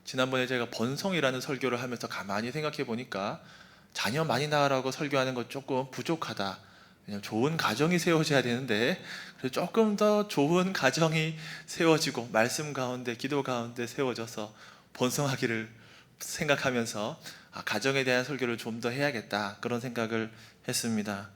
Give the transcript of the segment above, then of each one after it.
지난번에 제가 번성이라는 설교를 하면서 가만히 생각해 보니까 자녀 많이 낳으라고 설교하는 것 조금 부족하다. 왜냐면 좋은 가정이 세워져야 되는데, 그래서 조금 더 좋은 가정이 세워지고 말씀 가운데, 기도 가운데 세워져서 번성하기를 생각하면서 가정에 대한 설교를 좀 더 해야겠다, 그런 생각을 했습니다.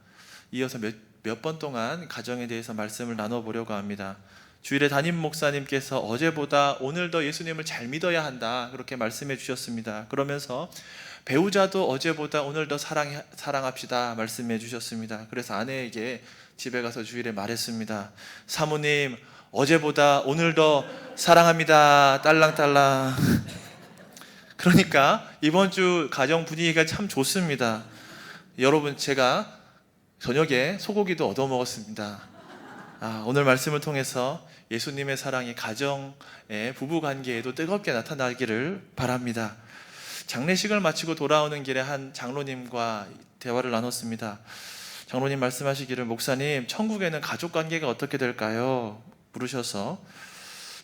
이어서 몇 번 동안 가정에 대해서 말씀을 나눠보려고 합니다. 주일에 담임 목사님께서 어제보다 오늘 더 예수님을 잘 믿어야 한다, 그렇게 말씀해 주셨습니다. 그러면서 배우자도 어제보다 오늘 더 사랑합시다 말씀해 주셨습니다. 그래서 아내에게 집에 가서 주일에 말했습니다. 사모님, 어제보다 오늘 더 사랑합니다, 딸랑딸랑. 그러니까 이번 주 가정 분위기가 참 좋습니다. 여러분, 제가 저녁에 소고기도 얻어먹었습니다. 오늘 말씀을 통해서 예수님의 사랑이 가정의 부부관계에도 뜨겁게 나타나기를 바랍니다. 장례식을 마치고 돌아오는 길에 한 장로님과 대화를 나눴습니다. 장로님 말씀하시기를, 목사님, 천국에는 가족관계가 어떻게 될까요? 물으셔서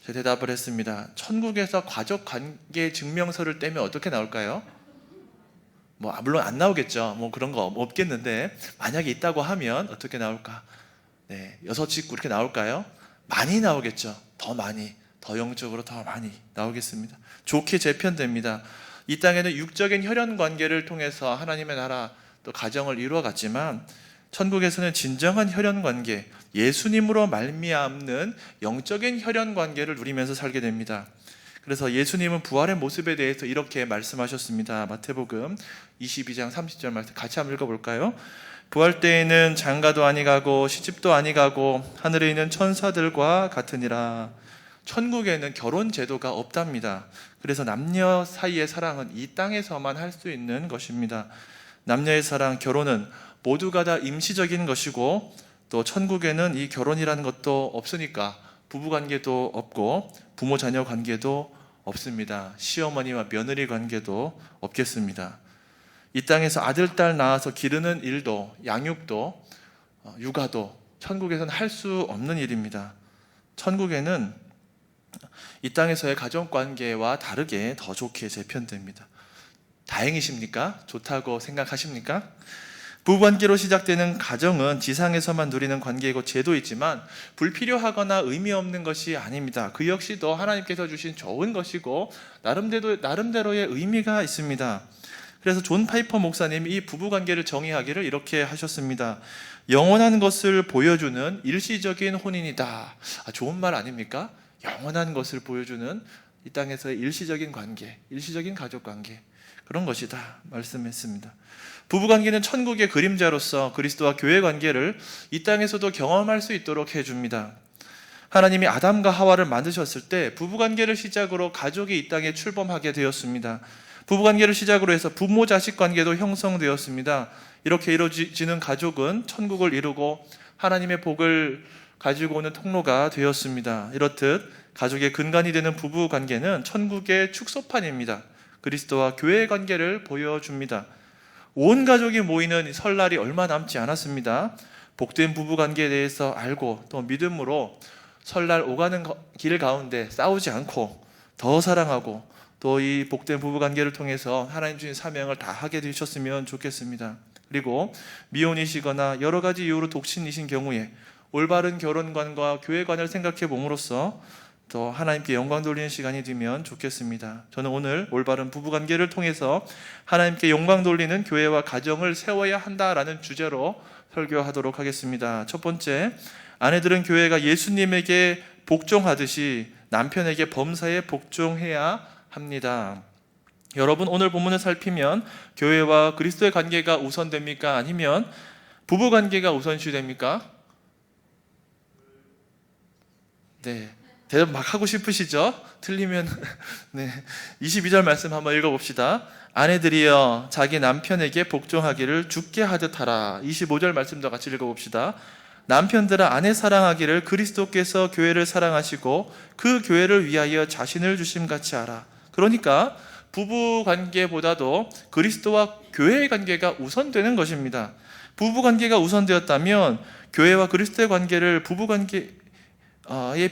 제가 대답을 했습니다. 천국에서 가족관계 증명서를 떼면 어떻게 나올까요? 물론 안 나오겠죠. 그런 거 없겠는데, 만약에 있다고 하면 어떻게 나올까? 6 이렇게 나올까요? 많이 나오겠죠. 더 많이, 더 영적으로 더 많이 나오겠습니다. 좋게 재편됩니다. 이 땅에는 육적인 혈연 관계를 통해서 하나님의 나라 또 가정을 이루어갔지만, 천국에서는 진정한 혈연 관계, 예수님으로 말미암는 영적인 혈연 관계를 누리면서 살게 됩니다. 그래서 예수님은 부활의 모습에 대해서 이렇게 말씀하셨습니다. 마태복음 22장 30절 말씀 같이 한번 읽어볼까요? 부활 때에는 장가도 아니가고 시집도 아니가고 하늘에 있는 천사들과 같으니라. 천국에는 결혼 제도가 없답니다. 그래서 남녀 사이의 사랑은 이 땅에서만 할 수 있는 것입니다. 남녀의 사랑, 결혼은 모두가 다 임시적인 것이고, 또 천국에는 이 결혼이라는 것도 없으니까 부부관계도 없고 부모 자녀 관계도 없습니다. 시어머니와 며느리 관계도 없겠습니다. 이 땅에서 아들 딸 낳아서 기르는 일도, 양육도, 육아도 천국에서는 할 수 없는 일입니다. 천국에는 이 땅에서의 가정관계와 다르게 더 좋게 재편됩니다. 다행이십니까? 좋다고 생각하십니까? 부부관계로 시작되는 가정은 지상에서만 누리는 관계이고 제도이지만 불필요하거나 의미 없는 것이 아닙니다. 그 역시도 하나님께서 주신 좋은 것이고 나름대로의 의미가 있습니다. 그래서 존 파이퍼 목사님이 이 부부관계를 정의하기를 이렇게 하셨습니다. 영원한 것을 보여주는 일시적인 혼인이다. 좋은 말 아닙니까? 영원한 것을 보여주는 이 땅에서의 일시적인 관계, 일시적인 가족관계, 그런 것이다 말씀했습니다. 부부관계는 천국의 그림자로서 그리스도와 교회 관계를 이 땅에서도 경험할 수 있도록 해줍니다. 하나님이 아담과 하와를 만드셨을 때 부부관계를 시작으로 가족이 이 땅에 출범하게 되었습니다. 부부관계를 시작으로 해서 부모 자식 관계도 형성되었습니다. 이렇게 이루어지는 가족은 천국을 이루고 하나님의 복을 가지고 오는 통로가 되었습니다. 이렇듯 가족의 근간이 되는 부부관계는 천국의 축소판입니다. 그리스도와 교회의 관계를 보여줍니다. 온 가족이 모이는 설날이 얼마 남지 않았습니다. 복된 부부관계에 대해서 알고 또 믿음으로 설날 오가는 길 가운데 싸우지 않고 더 사랑하고 또 이 복된 부부관계를 통해서 하나님 주신 사명을 다하게 되셨으면 좋겠습니다. 그리고 미혼이시거나 여러 가지 이유로 독신이신 경우에 올바른 결혼관과 교회관을 생각해 봄으로써 더 하나님께 영광 돌리는 시간이 되면 좋겠습니다. 저는 오늘 올바른 부부관계를 통해서 하나님께 영광 돌리는 교회와 가정을 세워야 한다라는 주제로 설교하도록 하겠습니다. 첫 번째, 아내들은 교회가 예수님에게 복종하듯이 남편에게 범사에 복종해야 합니다. 여러분, 오늘 본문을 살피면 교회와 그리스도의 관계가 우선됩니까? 아니면 부부관계가 우선시됩니까? 네, 대답 막 하고 싶으시죠? 틀리면 22절 말씀 한번 읽어봅시다. 아내들이여 자기 남편에게 복종하기를 주께 하듯 하라. 25절 말씀도 같이 읽어봅시다. 남편들아 아내 사랑하기를 그리스도께서 교회를 사랑하시고 그 교회를 위하여 자신을 주심같이 하라. 그러니까 부부관계보다도 그리스도와 교회의 관계가 우선되는 것입니다. 부부관계가 우선되었다면 교회와 그리스도의 관계를 부부관계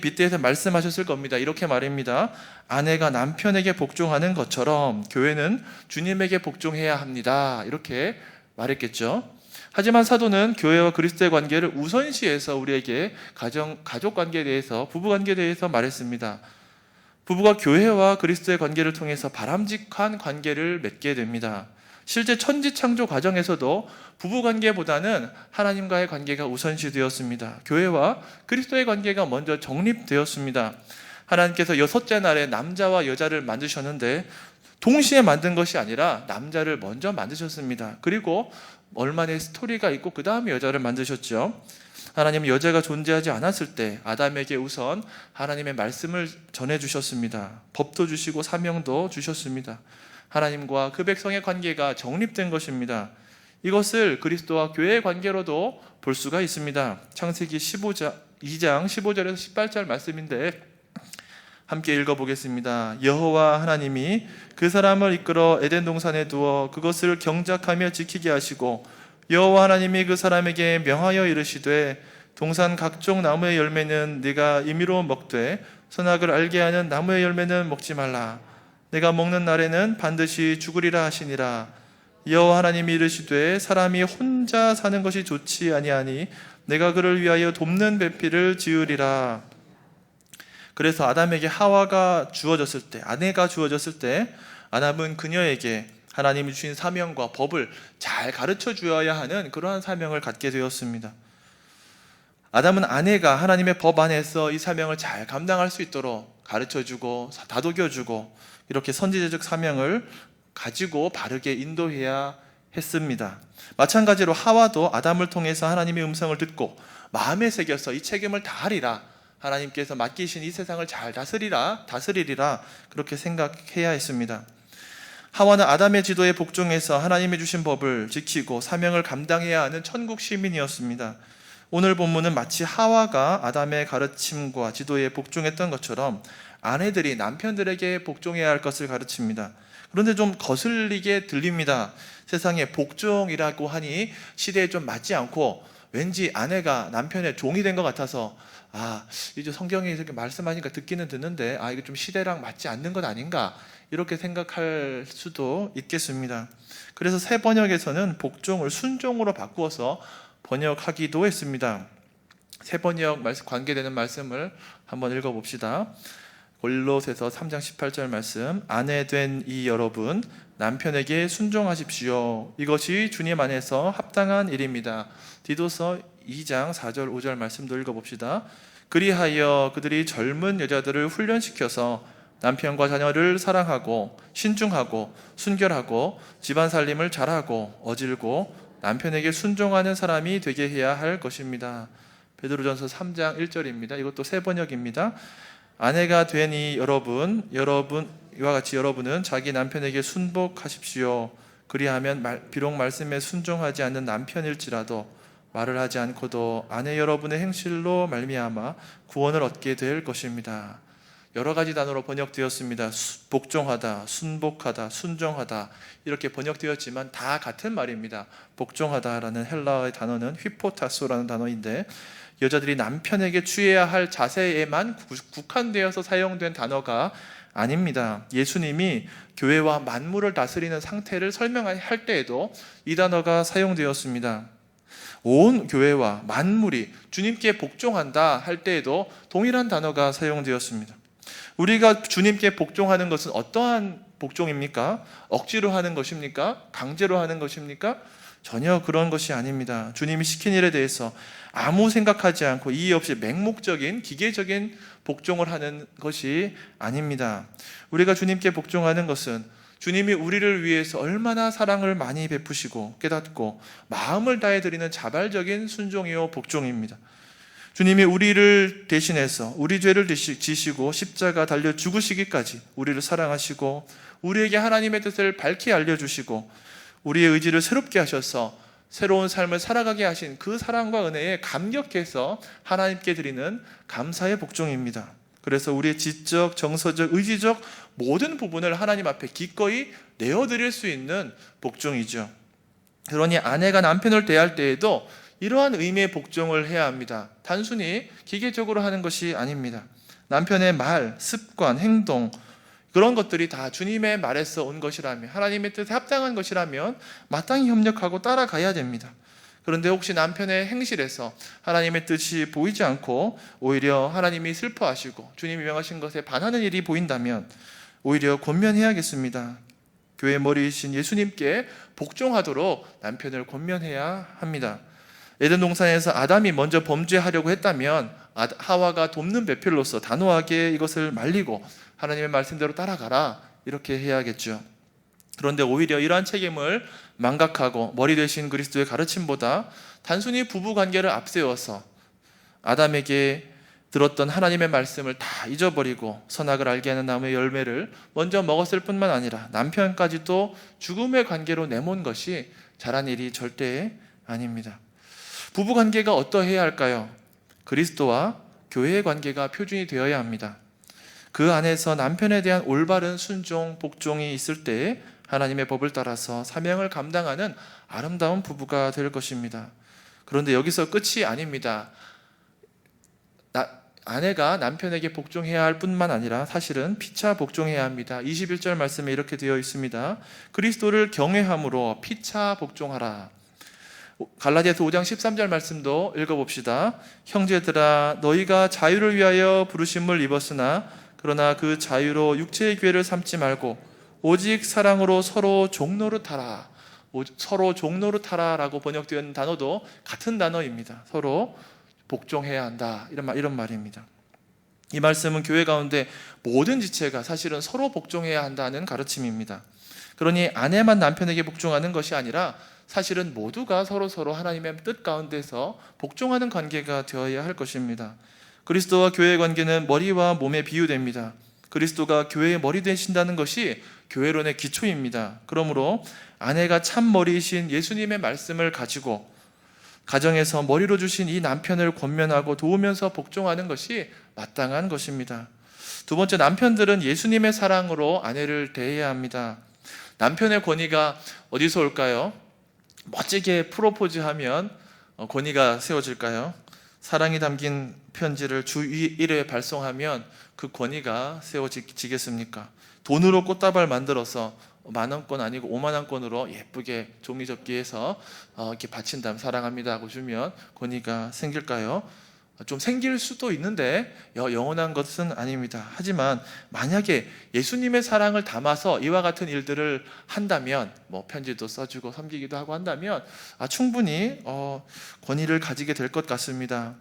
빗대서 말씀하셨을 겁니다. 이렇게 말입니다. 아내가 남편에게 복종하는 것처럼 교회는 주님에게 복종해야 합니다. 이렇게 말했겠죠. 하지만 사도는 교회와 그리스도의 관계를 우선시해서 우리에게 가족 관계에 대해서, 부부 관계에 대해서 말했습니다. 부부가 교회와 그리스도의 관계를 통해서 바람직한 관계를 맺게 됩니다. 실제 천지창조 과정에서도 부부 관계보다는 하나님과의 관계가 우선시되었습니다. 교회와 그리스도의 관계가 먼저 정립되었습니다. 하나님께서 여섯째 날에 남자와 여자를 만드셨는데 동시에 만든 것이 아니라 남자를 먼저 만드셨습니다. 그리고 얼마나 스토리가 있고 그 다음에 여자를 만드셨죠. 하나님은 여자가 존재하지 않았을 때 아담에게 우선 하나님의 말씀을 전해주셨습니다. 법도 주시고 사명도 주셨습니다. 하나님과 그 백성의 관계가 정립된 것입니다. 이것을 그리스도와 교회의 관계로도 볼 수가 있습니다. 창세기 2장 15절에서 18절 말씀인데 함께 읽어보겠습니다. 여호와 하나님이 그 사람을 이끌어 에덴 동산에 두어 그것을 경작하며 지키게 하시고 여호와 하나님이 그 사람에게 명하여 이르시되 동산 각종 나무의 열매는 네가 임의로 먹되 선악을 알게 하는 나무의 열매는 먹지 말라. 내가 먹는 날에는 반드시 죽으리라 하시니라. 여호와 하나님이 이르시되 사람이 혼자 사는 것이 좋지 아니하니 내가 그를 위하여 돕는 배필을 지으리라. 그래서 아담에게 하와가 주어졌을 때, 아내가 주어졌을 때 아담은 그녀에게 하나님이 주신 사명과 법을 잘 가르쳐 주어야 하는 그러한 사명을 갖게 되었습니다. 아담은 아내가 하나님의 법 안에서 이 사명을 잘 감당할 수 있도록 가르쳐주고 다독여주고 이렇게 선지자적 사명을 가지고 바르게 인도해야 했습니다. 마찬가지로 하와도 아담을 통해서 하나님의 음성을 듣고 마음에 새겨서 이 책임을 다하리라, 하나님께서 맡기신 이 세상을 잘 다스리리라 그렇게 생각해야 했습니다. 하와는 아담의 지도에 복종해서 하나님이 주신 법을 지키고 사명을 감당해야 하는 천국 시민이었습니다. 오늘 본문은 마치 하와가 아담의 가르침과 지도에 복종했던 것처럼 아내들이 남편들에게 복종해야 할 것을 가르칩니다. 그런데 좀 거슬리게 들립니다. 세상에 복종이라고 하니 시대에 좀 맞지 않고 왠지 아내가 남편의 종이 된 것 같아서 이제 성경에 이렇게 말씀하니까 듣기는 듣는데 이거 좀 시대랑 맞지 않는 것 아닌가 이렇게 생각할 수도 있겠습니다. 그래서 새 번역에서는 복종을 순종으로 바꾸어서 번역하기도 했습니다. 새 번역 관계되는 말씀을 한번 읽어봅시다. 골로새서 3장 18절 말씀. 아내 된 이 여러분 남편에게 순종하십시오. 이것이 주님 안에서 합당한 일입니다. 디도서 2장 4절 5절 말씀도 읽어봅시다. 그리하여 그들이 젊은 여자들을 훈련시켜서 남편과 자녀를 사랑하고 신중하고 순결하고 집안 살림을 잘하고 어질고 남편에게 순종하는 사람이 되게 해야 할 것입니다. 베드로전서 3장 1절입니다. 이것도 새 번역입니다. 아내가 된 이 이와 같이 여러분은 자기 남편에게 순복하십시오. 그리하면 비록 말씀에 순종하지 않는 남편일지라도 말을 하지 않고도 아내 여러분의 행실로 말미암아 구원을 얻게 될 것입니다. 여러 가지 단어로 번역되었습니다. 복종하다, 순복하다, 순종하다 이렇게 번역되었지만 다 같은 말입니다. 복종하다라는 헬라어의 단어는 휘포타소라는 단어인데 여자들이 남편에게 취해야 할 자세에만 국한되어서 사용된 단어가 아닙니다. 예수님이 교회와 만물을 다스리는 상태를 설명할 때에도 이 단어가 사용되었습니다. 온 교회와 만물이 주님께 복종한다 할 때에도 동일한 단어가 사용되었습니다. 우리가 주님께 복종하는 것은 어떠한 복종입니까? 억지로 하는 것입니까? 강제로 하는 것입니까? 전혀 그런 것이 아닙니다. 주님이 시킨 일에 대해서 아무 생각하지 않고 이의 없이 맹목적인 기계적인 복종을 하는 것이 아닙니다. 우리가 주님께 복종하는 것은 주님이 우리를 위해서 얼마나 사랑을 많이 베푸시고 깨닫고 마음을 다해 드리는 자발적인 순종이요 복종입니다. 주님이 우리를 대신해서 우리 죄를 지시고 십자가 달려 죽으시기까지 우리를 사랑하시고 우리에게 하나님의 뜻을 밝히 알려주시고 우리의 의지를 새롭게 하셔서 새로운 삶을 살아가게 하신 그 사랑과 은혜에 감격해서 하나님께 드리는 감사의 복종입니다. 그래서 우리의 지적, 정서적, 의지적 모든 부분을 하나님 앞에 기꺼이 내어드릴 수 있는 복종이죠. 그러니 아내가 남편을 대할 때에도 이러한 의미의 복종을 해야 합니다. 단순히 기계적으로 하는 것이 아닙니다. 남편의 말, 습관, 행동, 그런 것들이 다 주님의 말에서 온 것이라면, 하나님의 뜻에 합당한 것이라면 마땅히 협력하고 따라가야 됩니다. 그런데 혹시 남편의 행실에서 하나님의 뜻이 보이지 않고 오히려 하나님이 슬퍼하시고 주님이 명하신 것에 반하는 일이 보인다면 오히려 권면해야겠습니다. 교회 머리이신 예수님께 복종하도록 남편을 권면해야 합니다. 에덴 동산에서 아담이 먼저 범죄하려고 했다면 하와가 돕는 배필로서 단호하게 이것을 말리고 하나님의 말씀대로 따라가라, 이렇게 해야겠죠. 그런데 오히려 이러한 책임을 망각하고 머리 되신 그리스도의 가르침보다 단순히 부부관계를 앞세워서 아담에게 들었던 하나님의 말씀을 다 잊어버리고 선악을 알게 하는 나무의 열매를 먼저 먹었을 뿐만 아니라 남편까지도 죽음의 관계로 내몬 것이 잘한 일이 절대 아닙니다. 부부관계가 어떠해야 할까요? 그리스도와 교회의 관계가 표준이 되어야 합니다. 그 안에서 남편에 대한 올바른 순종, 복종이 있을 때에 하나님의 법을 따라서 사명을 감당하는 아름다운 부부가 될 것입니다. 그런데 여기서 끝이 아닙니다. 아내가 남편에게 복종해야 할 뿐만 아니라 사실은 피차 복종해야 합니다. 21절 말씀에 이렇게 되어 있습니다. 그리스도를 경외함으로 피차 복종하라. 갈라디아서 5장 13절 말씀도 읽어봅시다. 형제들아, 너희가 자유를 위하여 부르심을 입었으나 그러나 그 자유로 육체의 기회를 삼지 말고 오직 사랑으로 서로 종노릇하라. 서로 종노릇하라 라고 번역되어 있는 단어도 같은 단어입니다. 서로 복종해야 한다, 이런 말입니다. 이 말씀은 교회 가운데 모든 지체가 사실은 서로 복종해야 한다는 가르침입니다. 그러니 아내만 남편에게 복종하는 것이 아니라 사실은 모두가 서로 하나님의 뜻 가운데서 복종하는 관계가 되어야 할 것입니다. 그리스도와 교회의 관계는 머리와 몸에 비유됩니다. 그리스도가 교회의 머리 되신다는 것이 교회론의 기초입니다. 그러므로 아내가 참 머리이신 예수님의 말씀을 가지고 가정에서 머리로 주신 이 남편을 권면하고 도우면서 복종하는 것이 마땅한 것입니다. 두 번째, 남편들은 예수님의 사랑으로 아내를 대해야 합니다. 남편의 권위가 어디서 올까요? 멋지게 프로포즈하면 권위가 세워질까요? 사랑이 담긴 편지를 주 1회 발송하면 그 권위가 세워지겠습니까? 돈으로 꽃다발 만들어서 10,000원권 아니고 50,000원권으로 예쁘게 종이접기해서 이렇게 바친다면 사랑합니다 하고 주면 권위가 생길까요? 좀 생길 수도 있는데 영원한 것은 아닙니다. 하지만 만약에 예수님의 사랑을 담아서 이와 같은 일들을 한다면, 편지도 써주고 섬기기도 하고 한다면 충분히 권위를 가지게 될 것 같습니다.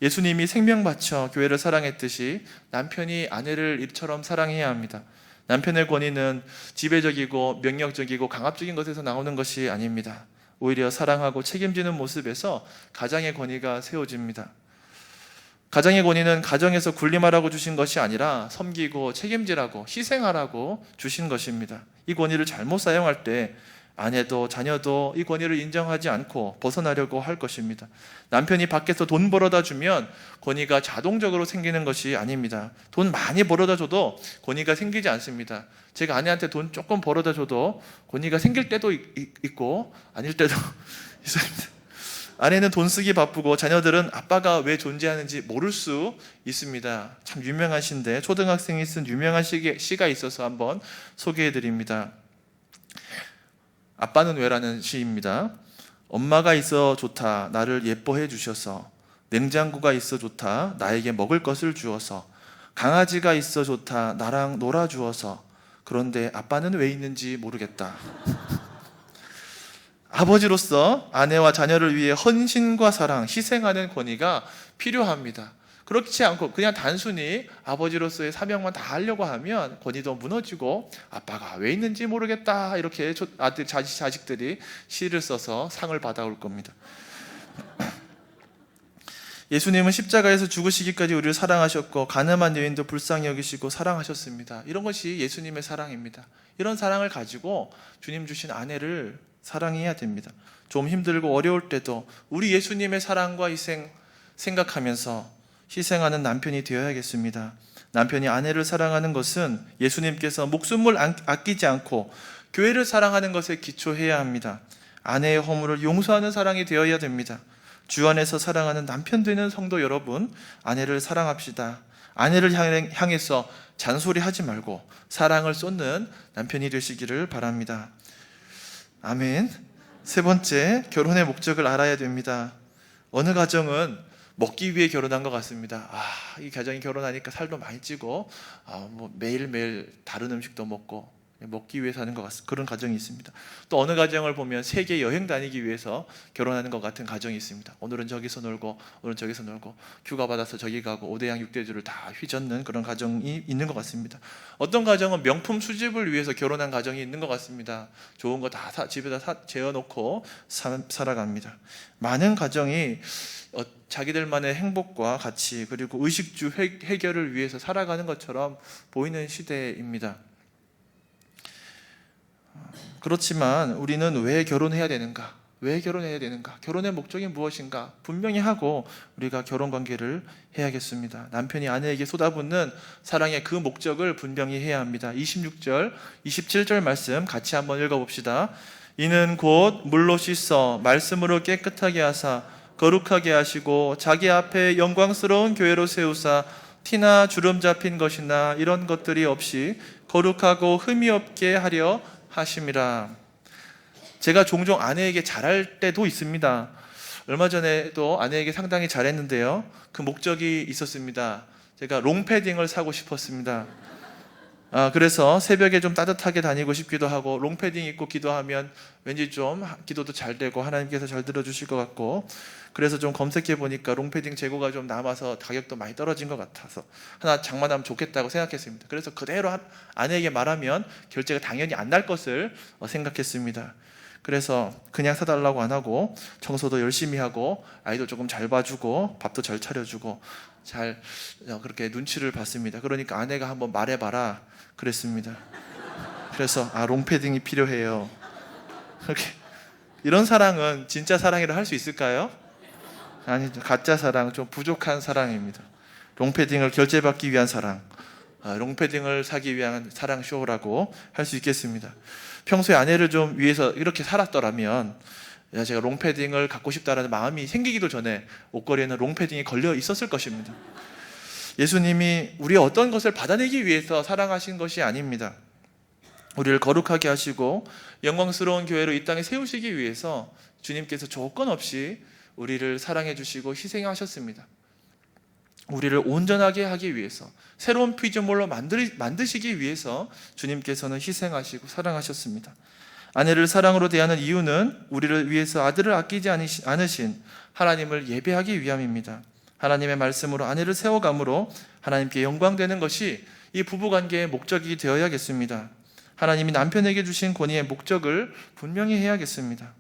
예수님이 생명 바쳐 교회를 사랑했듯이 남편이 아내를 이처럼 사랑해야 합니다. 남편의 권위는 지배적이고 명령적이고 강압적인 것에서 나오는 것이 아닙니다. 오히려 사랑하고 책임지는 모습에서 가장의 권위가 세워집니다. 가장의 권위는 가정에서 군림하라고 주신 것이 아니라 섬기고 책임지라고 희생하라고 주신 것입니다. 이 권위를 잘못 사용할 때 아내도 자녀도 이 권위를 인정하지 않고 벗어나려고 할 것입니다. 남편이 밖에서 돈 벌어다 주면 권위가 자동적으로 생기는 것이 아닙니다. 돈 많이 벌어다 줘도 권위가 생기지 않습니다. 제가 아내한테 돈 조금 벌어다 줘도 권위가 생길 때도 있고 아닐 때도 있습니다. 아내는 돈 쓰기 바쁘고 자녀들은 아빠가 왜 존재하는지 모를 수 있습니다. 참 유명한 시인데 초등학생이 쓴 유명한 시가 있어서 한번 소개해드립니다. 아빠는 왜라는 시입니다. 엄마가 있어 좋다 나를 예뻐해 주셔서, 냉장고가 있어 좋다 나에게 먹을 것을 주어서, 강아지가 있어 좋다 나랑 놀아 주어서, 그런데 아빠는 왜 있는지 모르겠다. 아버지로서 아내와 자녀를 위해 헌신과 사랑, 희생하는 권위가 필요합니다. 그렇지 않고 그냥 단순히 아버지로서의 사명만 다 하려고 하면 권위도 무너지고 아빠가 왜 있는지 모르겠다 이렇게 자식들이 시를 써서 상을 받아올 겁니다. 예수님은 십자가에서 죽으시기까지 우리를 사랑하셨고 가늠한 여인도 불쌍히 여기시고 사랑하셨습니다. 이런 것이 예수님의 사랑입니다. 이런 사랑을 가지고 주님 주신 아내를 사랑해야 됩니다. 좀 힘들고 어려울 때도 우리 예수님의 사랑과 희생 생각하면서 희생하는 남편이 되어야겠습니다. 남편이 아내를 사랑하는 것은 예수님께서 목숨을 아끼지 않고 교회를 사랑하는 것에 기초해야 합니다. 아내의 허물을 용서하는 사랑이 되어야 됩니다. 주 안에서 사랑하는 남편 되는 성도 여러분, 아내를 사랑합시다. 아내를 향해서 잔소리하지 말고 사랑을 쏟는 남편이 되시기를 바랍니다. 아멘. 세 번째, 결혼의 목적을 알아야 됩니다. 어느 가정은 먹기 위해 결혼한 것 같습니다. 이 가정이 결혼하니까 살도 많이 찌고 매일매일 다른 음식도 먹기 위해 사는 것 같습니다. 그런 가정이 있습니다. 또 어느 가정을 보면 세계 여행 다니기 위해서 결혼하는 것 같은 가정이 있습니다. 오늘은 저기서 놀고 오늘은 저기서 놀고 휴가 받아서 저기 가고 5대양 6대주를 다 휘젓는 그런 가정이 있는 것 같습니다. 어떤 가정은 명품 수집을 위해서 결혼한 가정이 있는 것 같습니다. 좋은 거 다 집에다 재워놓고 살아갑니다. 많은 가정이 자기들만의 행복과 가치 그리고 의식주 해결을 위해서 살아가는 것처럼 보이는 시대입니다. 그렇지만 우리는 왜 결혼해야 되는가? 왜 결혼해야 되는가? 결혼의 목적이 무엇인가? 분명히 하고 우리가 결혼관계를 해야겠습니다. 남편이 아내에게 쏟아붓는 사랑의 그 목적을 분명히 해야 합니다. 26절, 27절 말씀 같이 한번 읽어봅시다. 이는 곧 물로 씻어 말씀으로 깨끗하게 하사 거룩하게 하시고 자기 앞에 영광스러운 교회로 세우사 티나 주름 잡힌 것이나 이런 것들이 없이 거룩하고 흠이 없게 하려 하심이라. 제가 종종 아내에게 잘할 때도 있습니다. 얼마 전에도 아내에게 상당히 잘했는데요. 그 목적이 있었습니다. 제가 롱패딩을 사고 싶었습니다. 그래서 새벽에 좀 따뜻하게 다니고 싶기도 하고 롱패딩 입고 기도하면 왠지 좀 기도도 잘 되고 하나님께서 잘 들어주실 것 같고, 그래서 좀 검색해 보니까 롱패딩 재고가 좀 남아서 가격도 많이 떨어진 것 같아서 하나 장만하면 좋겠다고 생각했습니다. 그래서 그대로 아내에게 말하면 결제가 당연히 안 날 것을 생각했습니다. 그래서 그냥 사달라고 안 하고 청소도 열심히 하고 아이도 조금 잘 봐주고 밥도 잘 차려주고 잘 그렇게 눈치를 봤습니다. 그러니까 아내가 한번 말해봐라 그랬습니다. 그래서 롱패딩이 필요해요. 이런 사랑은 진짜 사랑이라 할 수 있을까요? 아니죠. 가짜 사랑, 좀 부족한 사랑입니다. 롱패딩을 결제받기 위한 사랑, 롱패딩을 사기 위한 사랑 쇼라고 할 수 있겠습니다. 평소에 아내를 좀 위해서 이렇게 살았더라면 제가 롱패딩을 갖고 싶다는 마음이 생기기도 전에 옷걸이에는 롱패딩이 걸려 있었을 것입니다. 예수님이 우리의 어떤 것을 받아내기 위해서 사랑하신 것이 아닙니다. 우리를 거룩하게 하시고 영광스러운 교회로 이 땅에 세우시기 위해서 주님께서 조건 없이 우리를 사랑해 주시고 희생하셨습니다. 우리를 온전하게 하기 위해서, 새로운 피조물로 만드시기 위해서 주님께서는 희생하시고 사랑하셨습니다. 아내를 사랑으로 대하는 이유는 우리를 위해서 아들을 아끼지 않으신 하나님을 예배하기 위함입니다. 하나님의 말씀으로 아내를 세워감으로 하나님께 영광되는 것이 이 부부관계의 목적이 되어야겠습니다. 하나님이 남편에게 주신 권위의 목적을 분명히 해야겠습니다.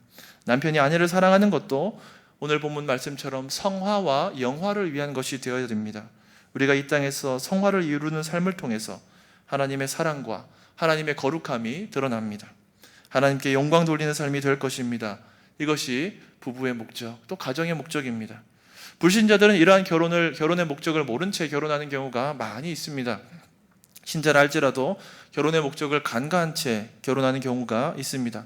남편이 아내를 사랑하는 것도 오늘 본문 말씀처럼 성화와 영화를 위한 것이 되어야 됩니다. 우리가 이 땅에서 성화를 이루는 삶을 통해서 하나님의 사랑과 하나님의 거룩함이 드러납니다. 하나님께 영광 돌리는 삶이 될 것입니다. 이것이 부부의 목적, 또 가정의 목적입니다. 불신자들은 이러한 결혼의 목적을 모른 채 결혼하는 경우가 많이 있습니다. 신자라 할지라도 결혼의 목적을 간과한 채 결혼하는 경우가 있습니다.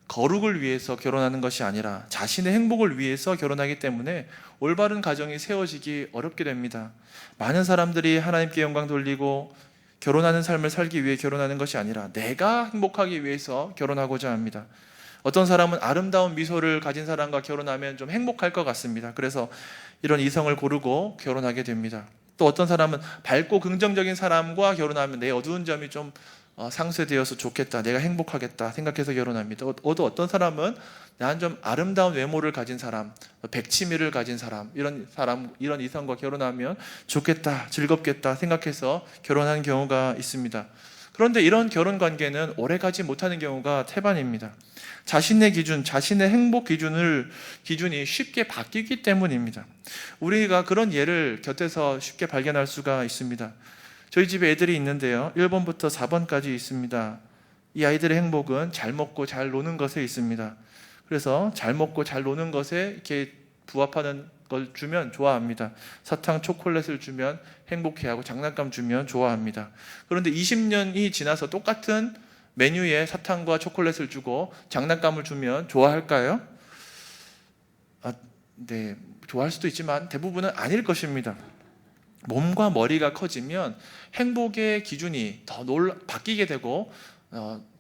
거룩을 위해서 결혼하는 것이 아니라 자신의 행복을 위해서 결혼하기 때문에 올바른 가정이 세워지기 어렵게 됩니다. 많은 사람들이 하나님께 영광 돌리고 결혼하는 삶을 살기 위해 결혼하는 것이 아니라 내가 행복하기 위해서 결혼하고자 합니다. 어떤 사람은 아름다운 미소를 가진 사람과 결혼하면 좀 행복할 것 같습니다. 그래서 이런 이성을 고르고 결혼하게 됩니다. 또 어떤 사람은 밝고 긍정적인 사람과 결혼하면 내 어두운 점이 좀 상쇄되어서 좋겠다, 내가 행복하겠다 생각해서 결혼합니다. 또 어떤 사람은 난 좀 아름다운 외모를 가진 사람, 백치미를 가진 사람, 이런 이성과 결혼하면 좋겠다, 즐겁겠다 생각해서 결혼하는 경우가 있습니다. 그런데 이런 결혼 관계는 오래가지 못하는 경우가 태반입니다. 자신의 기준, 자신의 행복 기준이 쉽게 바뀌기 때문입니다. 우리가 그런 예를 곁에서 쉽게 발견할 수가 있습니다. 저희 집에 애들이 있는데요, 1번부터 4번까지 있습니다. 이 아이들의 행복은 잘 먹고 잘 노는 것에 있습니다. 그래서 잘 먹고 잘 노는 것에 이렇게 부합하는 걸 주면 좋아합니다. 사탕, 초콜릿을 주면 행복해하고 장난감 주면 좋아합니다. 그런데 20년이 지나서 똑같은 메뉴에 사탕과 초콜릿을 주고 장난감을 주면 좋아할까요? 좋아할 수도 있지만 대부분은 아닐 것입니다. 몸과 머리가 커지면 행복의 기준이 더 바뀌게 되고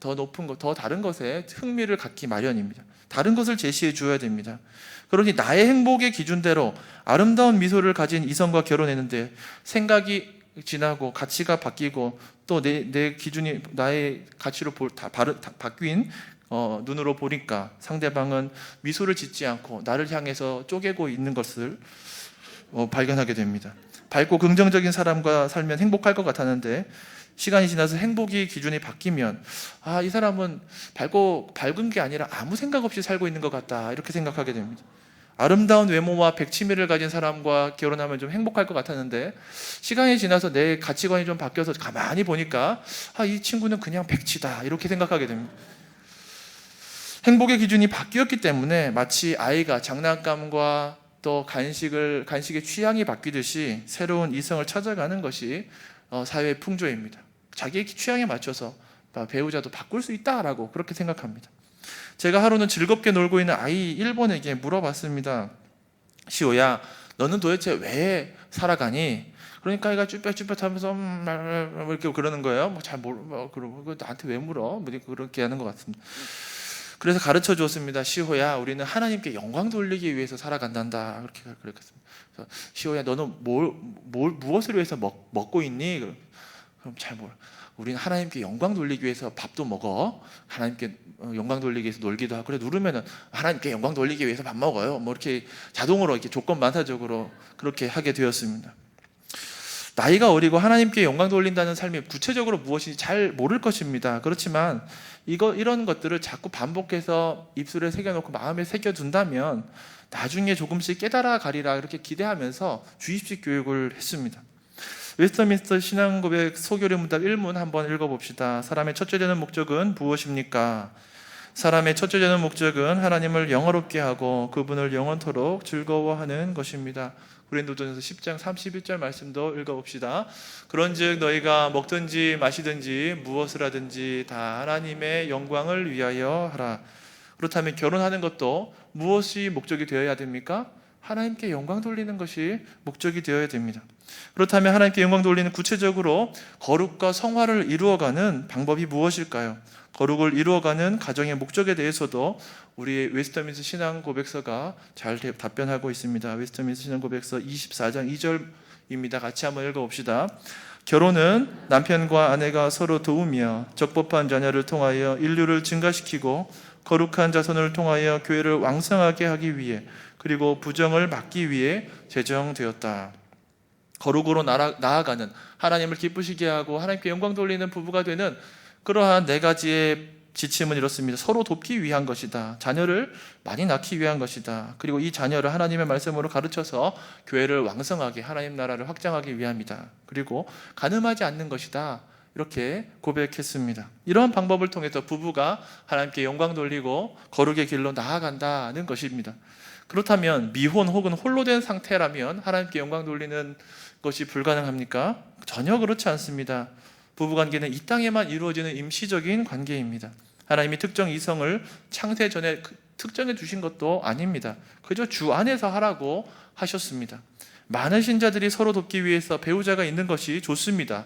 더 높은 것, 더 다른 것에 흥미를 갖기 마련입니다. 다른 것을 제시해 주어야 됩니다. 그러니 나의 행복의 기준대로 아름다운 미소를 가진 이성과 결혼했는데 생각이 지나고 가치가 바뀌고 또 내 기준이 나의 가치로 바뀐 눈으로 보니까 상대방은 미소를 짓지 않고 나를 향해서 쪼개고 있는 것을 발견하게 됩니다. 밝고 긍정적인 사람과 살면 행복할 것 같았는데 시간이 지나서 행복의 기준이 바뀌면 이 사람은 밝은 게 아니라 아무 생각 없이 살고 있는 것 같다, 이렇게 생각하게 됩니다. 아름다운 외모와 백치미를 가진 사람과 결혼하면 좀 행복할 것 같았는데 시간이 지나서 내 가치관이 좀 바뀌어서 가만히 보니까 이 친구는 그냥 백치다, 이렇게 생각하게 됩니다. 행복의 기준이 바뀌었기 때문에 마치 아이가 장난감과 또 간식의 취향이 바뀌듯이 새로운 이성을 찾아가는 것이 사회의 풍조입니다. 자기의 취향에 맞춰서 배우자도 바꿀 수 있다라고 그렇게 생각합니다. 제가 하루는 즐겁게 놀고 있는 아이 1번에게 물어봤습니다. 시호야, 너는 도대체 왜 살아가니? 그러니까 아이가 쭈뼛쭈뼛하면서 이렇게 그러는 거예요. 그러고 나한테 왜 물어? 그렇게 하는 것 같습니다. 그래서 가르쳐 주었습니다. 시호야, 우리는 하나님께 영광 돌리기 위해서 살아간단다. 그렇게 그랬습니다. 시호야, 너는 무엇을 위해서 먹고 있니? 그럼 잘 몰라. 우리는 하나님께 영광 돌리기 위해서 밥도 먹어. 하나님께 영광 돌리기 위해서 놀기도 하고. 그래 누르면은 하나님께 영광 돌리기 위해서 밥 먹어요. 이렇게 자동으로 이렇게 조건 반사적으로 그렇게 하게 되었습니다. 나이가 어리고 하나님께 영광 돌린다는 삶이 구체적으로 무엇인지 잘 모를 것입니다. 그렇지만 이런 것들을 자꾸 반복해서 입술에 새겨놓고 마음에 새겨둔다면 나중에 조금씩 깨달아 가리라, 이렇게 기대하면서 주입식 교육을 했습니다. 웨스터민스터 신앙고백 소교리 문답 1문 한번 읽어봅시다. 사람의 첫째 되는 목적은 무엇입니까? 사람의 첫째 되는 목적은 하나님을 영화롭게 하고 그분을 영원토록 즐거워하는 것입니다. 고린도전서 10장 31절 말씀도 읽어봅시다. 그런즉 너희가 먹든지 마시든지 무엇을 하든지 다 하나님의 영광을 위하여 하라. 그렇다면 결혼하는 것도 무엇이 목적이 되어야 됩니까? 하나님께 영광 돌리는 것이 목적이 되어야 됩니다. 그렇다면 하나님께 영광 돌리는 구체적으로 거룩과 성화를 이루어가는 방법이 무엇일까요? 거룩을 이루어가는 가정의 목적에 대해서도 우리의 웨스터민스터 신앙 고백서가 잘 답변하고 있습니다. 웨스터민스터 신앙 고백서 24장 2절입니다. 같이 한번 읽어봅시다. 결혼은 남편과 아내가 서로 도우며 적법한 자녀를 통하여 인류를 증가시키고 거룩한 자손을 통하여 교회를 왕성하게 하기 위해 그리고 부정을 막기 위해 제정되었다. 거룩으로 나아가는, 하나님을 기쁘시게 하고 하나님께 영광 돌리는 부부가 되는 그러한 네 가지의 지침은 이렇습니다. 서로 돕기 위한 것이다. 자녀를 많이 낳기 위한 것이다. 그리고 이 자녀를 하나님의 말씀으로 가르쳐서 교회를 왕성하게, 하나님 나라를 확장하기 위함이다. 그리고 가늠하지 않는 것이다. 이렇게 고백했습니다. 이러한 방법을 통해서 부부가 하나님께 영광 돌리고 거룩의 길로 나아간다는 것입니다. 그렇다면 미혼 혹은 홀로 된 상태라면 하나님께 영광 돌리는 것이 불가능합니까? 전혀 그렇지 않습니다. 부부관계는 이 땅에만 이루어지는 임시적인 관계입니다. 하나님이 특정 이성을 창세 전에 특정해 주신 것도 아닙니다. 그저 주 안에서 하라고 하셨습니다. 많은 신자들이 서로 돕기 위해서 배우자가 있는 것이 좋습니다.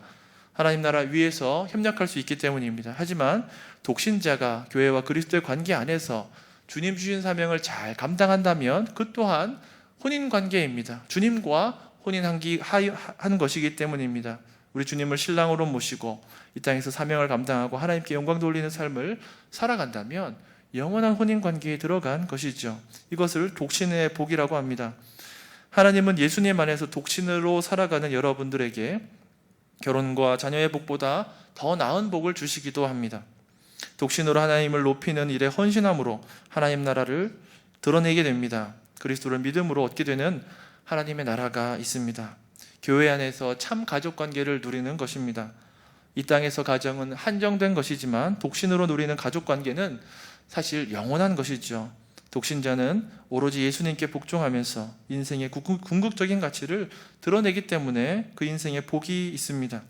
하나님 나라 위에서 협력할 수 있기 때문입니다. 하지만 독신자가 교회와 그리스도의 관계 안에서 주님 주신 사명을 잘 감당한다면 그 또한 혼인관계입니다. 주님과 혼인한 것이기 때문입니다. 우리 주님을 신랑으로 모시고 이 땅에서 사명을 감당하고 하나님께 영광 돌리는 삶을 살아간다면 영원한 혼인관계에 들어간 것이죠. 이것을 독신의 복이라고 합니다. 하나님은 예수님 안에서 독신으로 살아가는 여러분들에게 결혼과 자녀의 복보다 더 나은 복을 주시기도 합니다. 독신으로 하나님을 높이는 일에 헌신함으로 하나님 나라를 드러내게 됩니다. 그리스도를 믿음으로 얻게 되는 하나님의 나라가 있습니다. 교회 안에서 참 가족관계를 누리는 것입니다. 이 땅에서 가정은 한정된 것이지만 독신으로 누리는 가족관계는 사실 영원한 것이죠. 독신자는 오로지 예수님께 복종하면서 인생의 궁극적인 가치를 드러내기 때문에 그 인생에 복이 있습니다.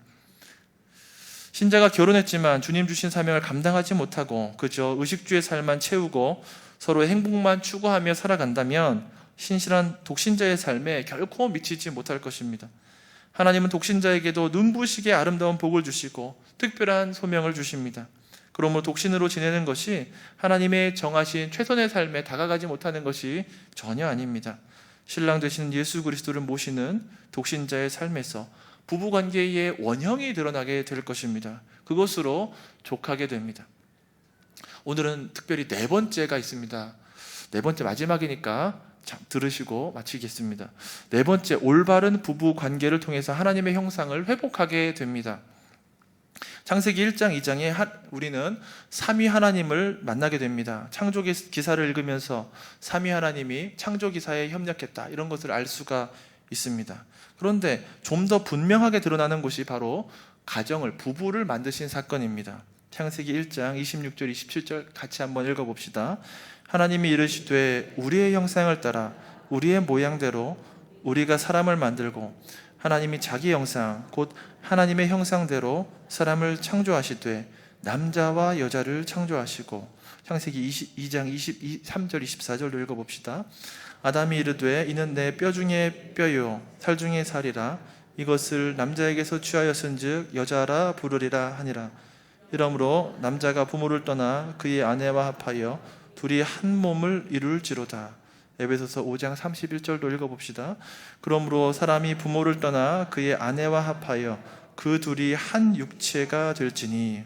신자가 결혼했지만 주님 주신 사명을 감당하지 못하고 그저 의식주의 삶만 채우고 서로의 행복만 추구하며 살아간다면 신실한 독신자의 삶에 결코 미치지 못할 것입니다. 하나님은 독신자에게도 눈부시게 아름다운 복을 주시고 특별한 소명을 주십니다. 그러므로 독신으로 지내는 것이 하나님의 정하신 최선의 삶에 다가가지 못하는 것이 전혀 아닙니다. 신랑 되시는 예수 그리스도를 모시는 독신자의 삶에서 부부관계의 원형이 드러나게 될 것입니다. 그것으로 족하게 됩니다. 오늘은 특별히 네 번째가 있습니다. 네 번째 마지막이니까 들으시고 마치겠습니다. 네 번째, 올바른 부부 관계를 통해서 하나님의 형상을 회복하게 됩니다. 창세기 1장 2장에 우리는 삼위 하나님을 만나게 됩니다. 창조 기사를 읽으면서 삼위 하나님이 창조 기사에 협력했다, 이런 것을 알 수가 있습니다. 그런데 좀 더 분명하게 드러나는 것이 바로 가정을, 부부를 만드신 사건입니다. 창세기 1장 26절 27절 같이 한번 읽어봅시다. 하나님이 이르시되 우리의 형상을 따라 우리의 모양대로 우리가 사람을 만들고 하나님이 자기 형상 곧 하나님의 형상대로 사람을 창조하시되 남자와 여자를 창조하시고. 창세기 2장 23절 24절로 읽어봅시다. 아담이 이르되 이는 내 뼈 중에 뼈요 살 중에 살이라 이것을 남자에게서 취하였은즉 여자라 부르리라 하니라. 이러므로 남자가 부모를 떠나 그의 아내와 합하여 둘이 한 몸을 이룰지로다. 에베소서 5장 31절도 읽어봅시다. 그러므로 사람이 부모를 떠나 그의 아내와 합하여 그 둘이 한 육체가 될지니.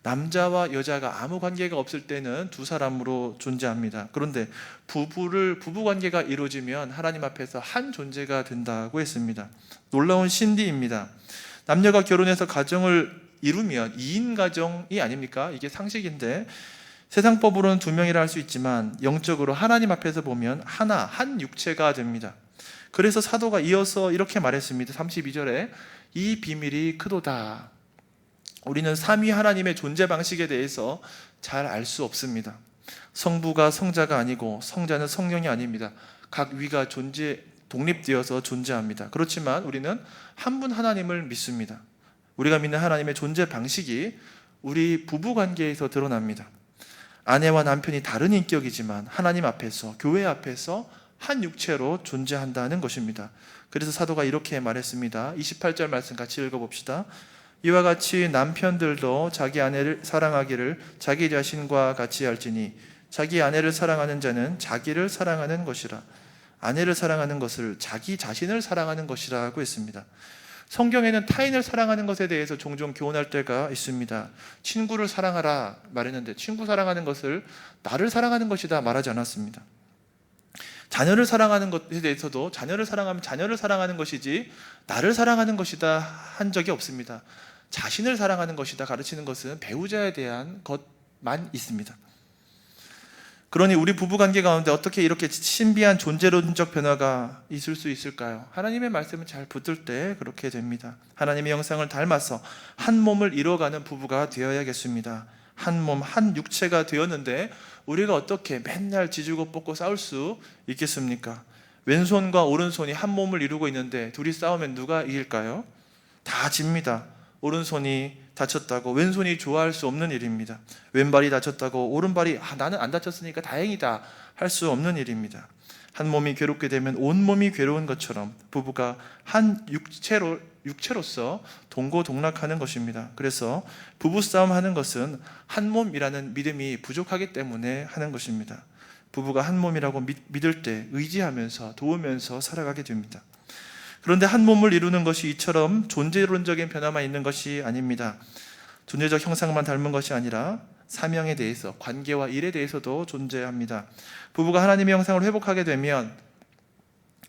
남자와 여자가 아무 관계가 없을 때는 두 사람으로 존재합니다. 그런데 부부관계가 이루어지면 하나님 앞에서 한 존재가 된다고 했습니다. 놀라운 신비입니다. 남녀가 결혼해서 가정을 이루면 2인 가정이 아닙니까? 이게 상식인데 세상법으로는 2명이라 할 수 있지만 영적으로 하나님 앞에서 보면 한 육체가 됩니다. 그래서 사도가 이어서 이렇게 말했습니다. 32절에 이 비밀이 크도다. 우리는 삼위 하나님의 존재 방식에 대해서 잘 알 수 없습니다. 성부가 성자가 아니고 성자는 성령이 아닙니다. 각 위가 독립되어서 존재합니다. 그렇지만 우리는 한 분 하나님을 믿습니다. 우리가 믿는 하나님의 존재 방식이 우리 부부관계에서 드러납니다. 아내와 남편이 다른 인격이지만 하나님 앞에서, 교회 앞에서 한 육체로 존재한다는 것입니다. 그래서 사도가 이렇게 말했습니다. 28절 말씀 같이 읽어봅시다. 이와 같이 남편들도 자기 아내를 사랑하기를 자기 자신과 같이 할지니 자기 아내를 사랑하는 자는 자기를 사랑하는 것이라. 아내를 사랑하는 것을 자기 자신을 사랑하는 것이라고 했습니다. 성경에는 타인을 사랑하는 것에 대해서 종종 교훈할 때가 있습니다. 친구를 사랑하라 말했는데 친구 사랑하는 것을 나를 사랑하는 것이다 말하지 않았습니다. 자녀를 사랑하는 것에 대해서도 자녀를 사랑하면 자녀를 사랑하는 것이지 나를 사랑하는 것이다 한 적이 없습니다. 자신을 사랑하는 것이다 가르치는 것은 배우자에 대한 것만 있습니다. 그러니 우리 부부관계 가운데 어떻게 이렇게 신비한 존재론적 변화가 있을 수 있을까요? 하나님의 말씀을 잘 붙들 때 그렇게 됩니다. 하나님의 형상을 닮아서 한 몸을 이뤄가는 부부가 되어야겠습니다. 한 몸, 한 육체가 되었는데 우리가 어떻게 맨날 지지고 볶고 싸울 수 있겠습니까? 왼손과 오른손이 한 몸을 이루고 있는데 둘이 싸우면 누가 이길까요? 다 집니다. 오른손이 다쳤다고 왼손이 좋아할 수 없는 일입니다. 왼발이 다쳤다고 오른발이 나는 안 다쳤으니까 다행이다 할 수 없는 일입니다. 한 몸이 괴롭게 되면 온 몸이 괴로운 것처럼 부부가 한 육체로서 동고동락하는 것입니다. 그래서 부부싸움 하는 것은 한 몸이라는 믿음이 부족하기 때문에 하는 것입니다. 부부가 한 몸이라고 믿을 때 의지하면서 도우면서 살아가게 됩니다. 그런데 한 몸을 이루는 것이 이처럼 존재론적인 변화만 있는 것이 아닙니다. 존재적 형상만 닮은 것이 아니라 사명에 대해서, 관계와 일에 대해서도 존재합니다. 부부가 하나님의 형상을 회복하게 되면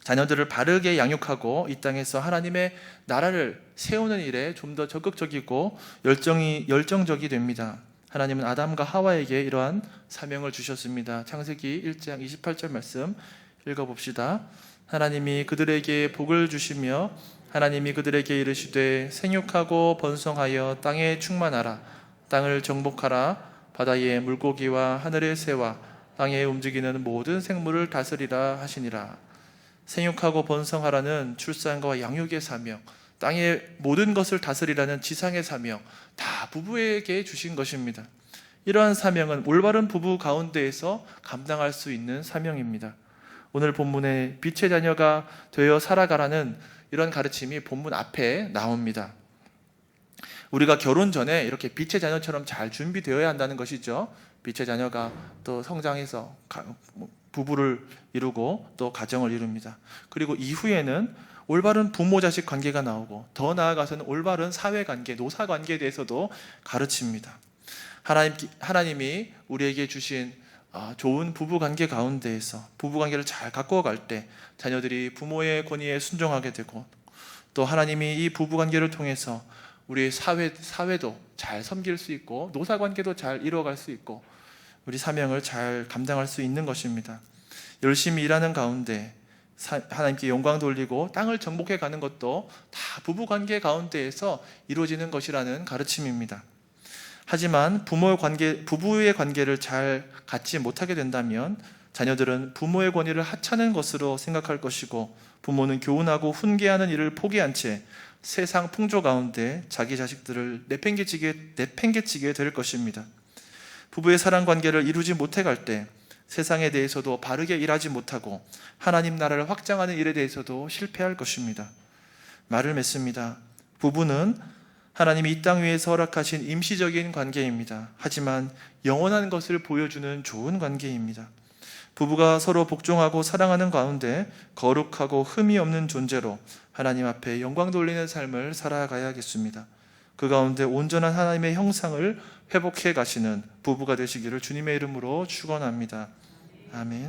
자녀들을 바르게 양육하고 이 땅에서 하나님의 나라를 세우는 일에 좀 더 적극적이고 열정적이 됩니다. 하나님은 아담과 하와에게 이러한 사명을 주셨습니다. 창세기 1장 28절 말씀 읽어봅시다. 하나님이 그들에게 복을 주시며 하나님이 그들에게 이르시되 생육하고 번성하여 땅에 충만하라. 땅을 정복하라. 바다의 물고기와 하늘의 새와 땅에 움직이는 모든 생물을 다스리라 하시니라. 생육하고 번성하라는 출산과 양육의 사명, 땅의 모든 것을 다스리라는 지상의 사명, 다 부부에게 주신 것입니다. 이러한 사명은 올바른 부부 가운데에서 감당할 수 있는 사명입니다. 오늘 본문에 빛의 자녀가 되어 살아가라는 이런 가르침이 본문 앞에 나옵니다. 우리가 결혼 전에 이렇게 빛의 자녀처럼 잘 준비되어야 한다는 것이죠. 빛의 자녀가 또 성장해서 부부를 이루고 또 가정을 이룹니다. 그리고 이후에는 올바른 부모 자식 관계가 나오고, 더 나아가서는 올바른 사회 관계, 노사 관계에 대해서도 가르칩니다. 하나님이 우리에게 주신 좋은 부부 관계 가운데에서 부부 관계를 잘 가꾸어 갈 때 자녀들이 부모의 권위에 순종하게 되고, 또 하나님이 이 부부 관계를 통해서 우리 사회도 잘 섬길 수 있고, 노사 관계도 잘 이루어갈 수 있고, 우리 사명을 잘 감당할 수 있는 것입니다. 열심히 일하는 가운데 하나님께 영광 돌리고 땅을 정복해 가는 것도 다 부부 관계 가운데에서 이루어지는 것이라는 가르침입니다. 하지만 부부의 관계를 잘 갖지 못하게 된다면 자녀들은 부모의 권위를 하찮은 것으로 생각할 것이고, 부모는 교훈하고 훈계하는 일을 포기한 채 세상 풍조 가운데 자기 자식들을 내팽개치게 될 것입니다. 부부의 사랑 관계를 이루지 못해 갈 때 세상에 대해서도 바르게 일하지 못하고 하나님 나라를 확장하는 일에 대해서도 실패할 것입니다. 말을 맺습니다. 부부는 하나님이 이 땅 위에서 허락하신 임시적인 관계입니다. 하지만 영원한 것을 보여주는 좋은 관계입니다. 부부가 서로 복종하고 사랑하는 가운데 거룩하고 흠이 없는 존재로 하나님 앞에 영광 돌리는 삶을 살아가야겠습니다. 그 가운데 온전한 하나님의 형상을 회복해 가시는 부부가 되시기를 주님의 이름으로 축원합니다. 아멘.